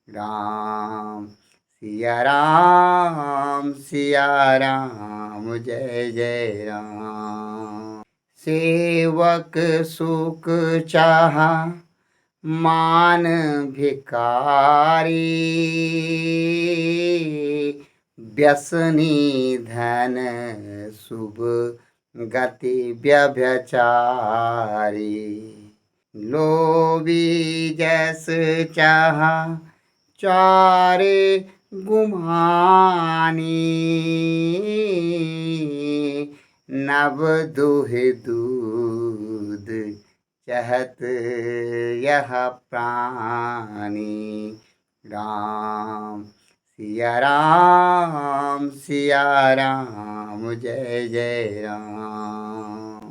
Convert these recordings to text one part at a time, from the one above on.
राम राम सिया राम जय जय राम। सेवक सुख चाहा मान भिकारी, व्यसनी धन शुभ गति व्यभिचारी। लोभी जस चाहा चारे गुमानी, नव दुहि दूध चहत यह प्राणी। राम सिया राम जय जय राम।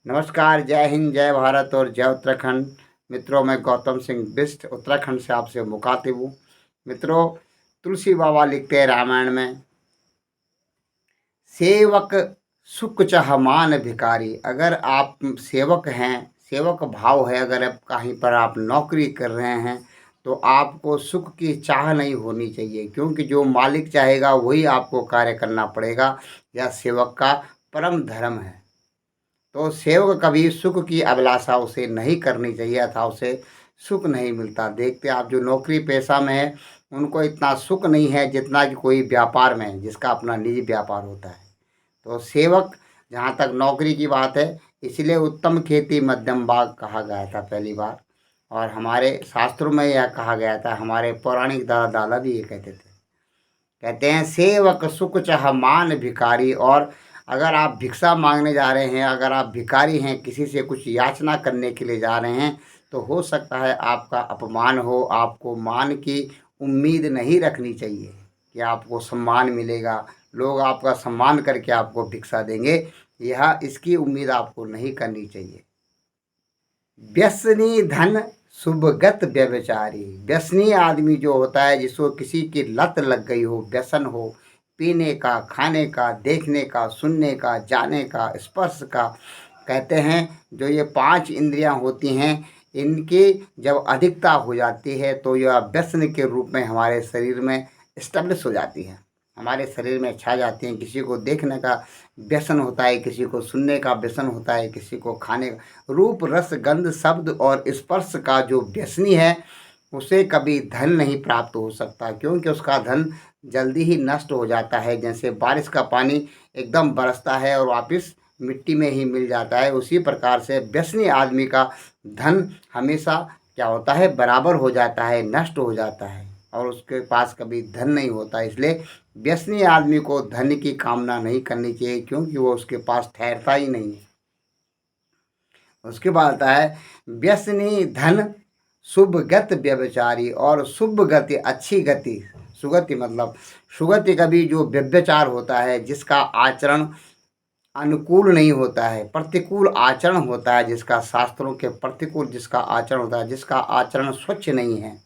नमस्कार, जय हिंद, जय भारत और जय उत्तराखंड। मित्रों, मैं गौतम सिंह बिष्ट उत्तराखंड से आपसे मुखातिब हूँ। मित्रों, तुलसी बाबा लिखते हैं रामायण में, सेवक सुख चाह मान भिकारी। अगर आप सेवक हैं, सेवक भाव है, अगर आप कहीं पर आप नौकरी कर रहे हैं तो आपको सुख की चाह नहीं होनी चाहिए, क्योंकि जो मालिक चाहेगा वही आपको कार्य करना पड़ेगा। यह सेवक का परम धर्म है। तो सेवक कभी सुख की अभिलाषा उसे नहीं करनी चाहिए, अथवा उसे सुख नहीं मिलता। देखते आप जो नौकरी पेशा में है उनको इतना सुख नहीं है जितना कि कोई व्यापार में है जिसका अपना निजी व्यापार होता है। तो सेवक, जहाँ तक नौकरी की बात है, इसलिए उत्तम खेती मध्यम बाग कहा गया था पहली बार, और हमारे शास्त्रों में यह कहा गया था। हमारे पौराणिक दादा दादा भी ये कहते हैं सेवक सुख चाह मान भिकारी। और अगर आप भिक्षा मांगने जा रहे हैं, अगर आप भिखारी हैं, किसी से कुछ याचना करने के लिए जा रहे हैं, तो हो सकता है आपका अपमान हो। आपको मान की उम्मीद नहीं रखनी चाहिए कि आपको सम्मान मिलेगा, लोग आपका सम्मान करके आपको भिक्षा देंगे, इसकी उम्मीद आपको नहीं करनी चाहिए। व्यसनी धन शुभगत व्यभिचारी। व्यसनी आदमी जो होता है, जिसको किसी की लत लग गई हो, व्यसन हो, पीने का, खाने का, देखने का, सुनने का, जाने का, स्पर्श का, कहते हैं जो ये 5 इंद्रियां होती हैं, इनकी जब अधिकता हो जाती है तो यह व्यसन के रूप में हमारे शरीर में एस्टेब्लिश हो जाती है, हमारे शरीर में छा जाती हैं। किसी को देखने का व्यसन होता है, किसी को सुनने का व्यसन होता है, किसी को खाने का। रूप रस गंध शब्द और स्पर्श का जो व्यसनी है उसे कभी धन नहीं प्राप्त हो सकता, क्योंकि उसका धन जल्दी ही नष्ट हो जाता है। जैसे बारिश का पानी एकदम बरसता है और वापस मिट्टी में ही मिल जाता है, उसी प्रकार से व्यसनी आदमी का धन हमेशा क्या होता है, बराबर हो जाता है, नष्ट हो जाता है, और उसके पास कभी धन नहीं होता। इसलिए व्यसनी आदमी को धन की कामना नहीं करनी चाहिए, क्योंकि वो उसके पास ठहरता ही नहीं है। उसके बाद आता है व्यसनी धन शुभ गति व्यभिचारी। और शुभ गति, अच्छी गति, सुगति मतलब सुगति कभी जो व्यभिचार होता है, जिसका आचरण अनुकूल नहीं होता है, प्रतिकूल आचरण होता है, जिसका शास्त्रों के प्रतिकूल जिसका आचरण होता है, जिसका आचरण स्वच्छ नहीं है,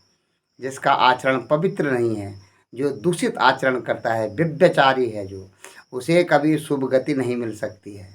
जिसका आचरण पवित्र नहीं है, जो दूषित आचरण करता है, व्यभिचारी है, जो उसे कभी शुभ गति नहीं मिल सकती है।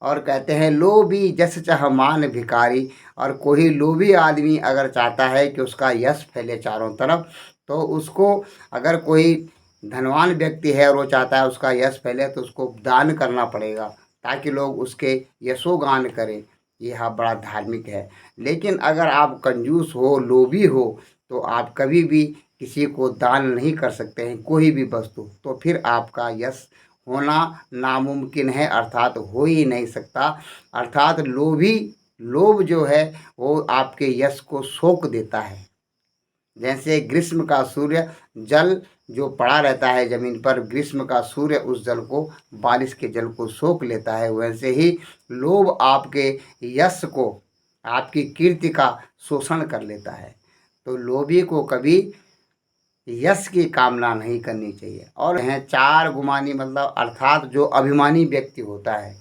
और कहते हैं लोभी जस चाह मान भिकारी। और कोई लोभी आदमी अगर चाहता है कि उसका यश फैले चारों तरफ, तो उसको, अगर कोई धनवान व्यक्ति है और वो चाहता है उसका यश फैले, तो उसको दान करना पड़ेगा ताकि लोग उसके यशोगान करें। यह बड़ा धार्मिक है। लेकिन अगर आप कंजूस हो, लोभी हो, तो आप कभी भी किसी को दान नहीं कर सकते हैं कोई भी वस्तु, तो फिर आपका यश होना नामुमकिन है, अर्थात हो ही नहीं सकता। अर्थात लोभ जो है वो आपके यश को सोख देता है। जैसे ग्रीष्म का सूर्य, जल जो पड़ा रहता है जमीन पर, ग्रीष्म का सूर्य उस जल को, बारिश के जल को सोख लेता है, वैसे ही लोभ आपके यश को, आपकी कीर्ति का शोषण कर लेता है। तो लोभी को कभी यश की कामना नहीं करनी चाहिए। और हैं 4 गुमानी, मतलब अर्थात जो अभिमानी व्यक्ति होता है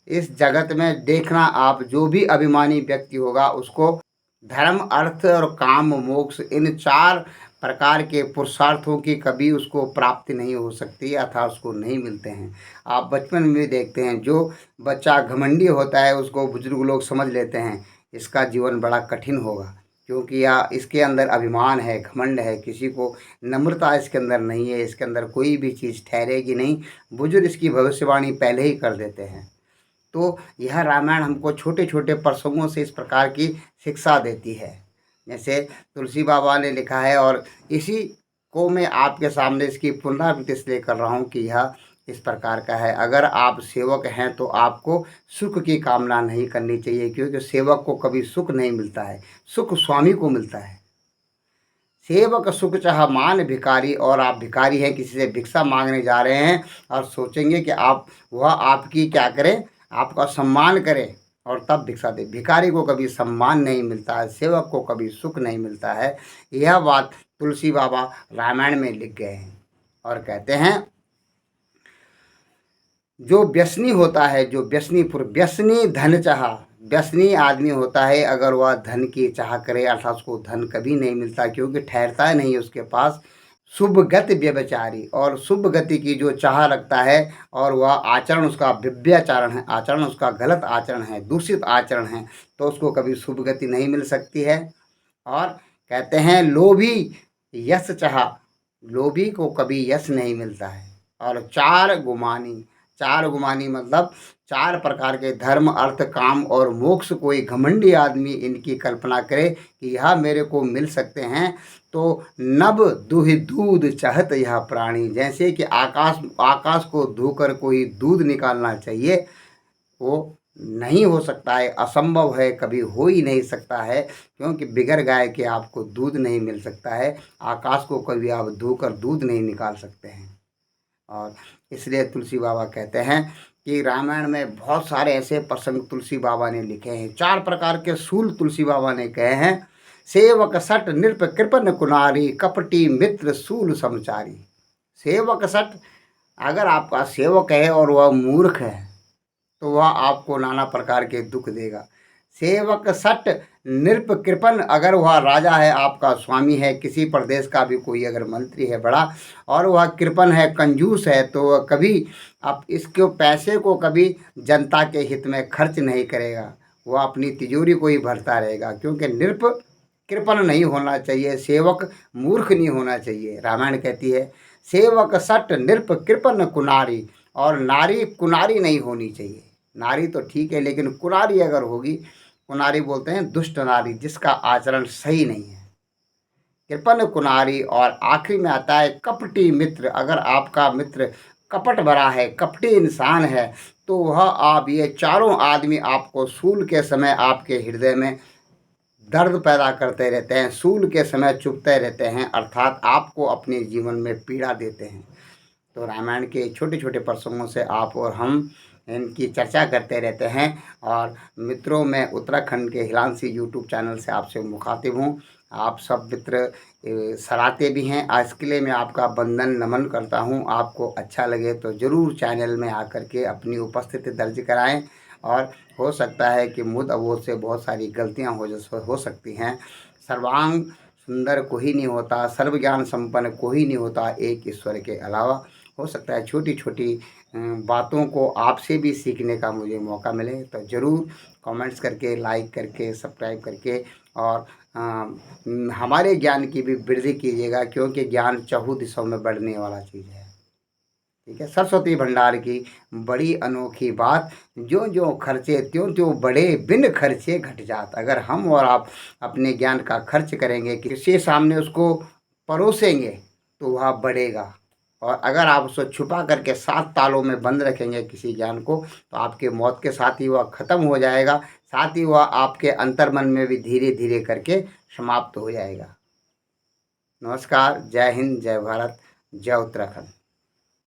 इस जगत में, देखना आप, जो भी अभिमानी व्यक्ति होगा उसको धर्म, अर्थ और काम, मोक्ष, इन 4 प्रकार के पुरुषार्थों की कभी उसको प्राप्ति नहीं हो सकती, अथवा उसको नहीं मिलते हैं। आप बचपन में भी देखते हैं, जो बच्चा घमंडी होता है उसको बुजुर्ग लोग समझ लेते हैं इसका जीवन बड़ा कठिन होगा, क्योंकि यह इसके अंदर अभिमान है, घमंड है, किसी को नम्रता इसके अंदर नहीं है, इसके अंदर कोई भी चीज़ ठहरेगी नहीं। बुजुर्ग इसकी भविष्यवाणी पहले ही कर देते हैं। तो यह रामायण हमको छोटे छोटे प्रसंगों से इस प्रकार की शिक्षा देती है। जैसे तुलसी बाबा ने लिखा है, और इसी को मैं आपके सामने इसकी पुनरावृत्ति इसलिए कर रहा हूँ कि यह इस प्रकार का है। अगर आप सेवक हैं तो आपको सुख की कामना नहीं करनी चाहिए, क्योंकि सेवक को कभी सुख नहीं मिलता है, सुख स्वामी को मिलता है। सेवक सुख चाह मान भिखारी, और आप भिखारी हैं, किसी से भिक्षा मांगने जा रहे हैं और सोचेंगे कि आप वह आपकी क्या करें, आपका सम्मान करें और तब भिक्षा दे। भिखारी को कभी सम्मान नहीं मिलता है, सेवक को कभी सुख नहीं मिलता है। यह बात तुलसी बाबा रामायण में लिख गए हैं और कहते हैं, जो व्यसनी होता है, जो व्यसनी धन चाह, व्यसनी आदमी होता है, अगर वह धन की चाह करे अर्थात उसको धन कभी नहीं मिलता, क्योंकि ठहरता नहीं उसके पास। शुभ गति व्यभिचारी, और शुभ गति की जो चाह रखता है और वह आचरण उसका व्यभिचारण है, आचरण उसका गलत आचरण है, दूषित आचरण है, तो उसको कभी शुभ गति नहीं मिल सकती है। और कहते हैं लोभी यश चाह, लोभी को कभी यश नहीं मिलता है। और चार गुमानी मतलब चार प्रकार के धर्म, अर्थ, काम और मोक्ष। कोई घमंडी आदमी इनकी कल्पना करे कि यह मेरे को मिल सकते हैं, तो नभ दुहि दूध चाहत यह प्राणी। जैसे कि आकाश को धोकर कोई दूध निकालना चाहिए, वो नहीं हो सकता है, असंभव है, कभी हो ही नहीं सकता है, क्योंकि बिगर गाय के आपको दूध नहीं मिल सकता है। आकाश को कभी आप धोकर दूध नहीं निकाल सकते हैं। और इसलिए तुलसी बाबा कहते हैं कि रामायण में बहुत सारे ऐसे प्रसंग तुलसी बाबा ने लिखे हैं। 4 प्रकार के सूल तुलसी बाबा ने कहे हैं। सेवक सट नृप कृपन कुनारी, कपटी मित्र सूल समचारी। सेवक सट, अगर आपका सेवक है और वह मूर्ख है तो वह आपको नाना प्रकार के दुख देगा। सेवक सट नृप कृपन, अगर वह राजा है, आपका स्वामी है, किसी प्रदेश का भी कोई अगर मंत्री है बड़ा, और वह कृपन है, कंजूस है, तो वह कभी आप इसके पैसे को कभी जनता के हित में खर्च नहीं करेगा, वह अपनी तिजोरी को ही भरता रहेगा। क्योंकि नृप कृपन नहीं होना चाहिए, सेवक मूर्ख नहीं होना चाहिए। रामायण कहती है सेवक सट नृप कृपन कुनारी, और नारी कुनारी नहीं होनी चाहिए। नारी तो ठीक है, लेकिन कुनारी अगर होगी, कुनारी बोलते हैं दुष्ट नारी, जिसका आचरण सही नहीं है, कृपन कुनारी। और आखिरी में आता है कपटी मित्र, अगर आपका मित्र कपट भरा है, कपटी इंसान है, तो वह आप ये चारों आदमी आपको सूल के समय आपके हृदय में दर्द पैदा करते रहते हैं, सूल के समय चुभते रहते हैं, अर्थात आपको अपने जीवन में पीड़ा देते हैं। तो रामायण के छोटे छोटे प्रसंगों से आप और हम इनकी चर्चा करते रहते हैं। और मित्रों, मैं उत्तराखंड के हिलांसी यूट्यूब चैनल से आपसे मुखातिब हूँ। आप सब मित्र सराहते भी हैं, आज के लिए मैं आपका वंदन नमन करता हूँ। आपको अच्छा लगे तो ज़रूर चैनल में आकर के अपनी उपस्थिति दर्ज कराएं। और हो सकता है कि मुद अबोध से बहुत सारी गलतियाँ हो सकती हैं। सर्वांग सुंदर कोई नहीं होता, सर्व ज्ञान संपन्न कोई नहीं होता एक ईश्वर के अलावा। हो सकता है छोटी छोटी बातों को आपसे भी सीखने का मुझे मौका मिले, तो ज़रूर कमेंट्स करके, लाइक करके, सब्सक्राइब करके और हमारे ज्ञान की भी वृद्धि कीजिएगा, क्योंकि ज्ञान चहुँ दिशाओं में बढ़ने वाला चीज़ है। ठीक है, सरस्वती भंडार की बड़ी अनोखी बात, जो जो खर्चे त्यों त्यों बढ़े, बिन खर्चे घट जात। अगर हम और आप अपने ज्ञान का खर्च करेंगे, किसी सामने उसको परोसेंगे, तो वह बढ़ेगा। और अगर आप उसको छुपा करके 7 तालों में बंद रखेंगे किसी ज्ञान को, तो आपके मौत के साथ ही वह ख़त्म हो जाएगा, साथ ही वह आपके अंतर्मन में भी धीरे धीरे करके समाप्त हो जाएगा। नमस्कार, जय हिंद, जय भारत, जय उत्तराखंड।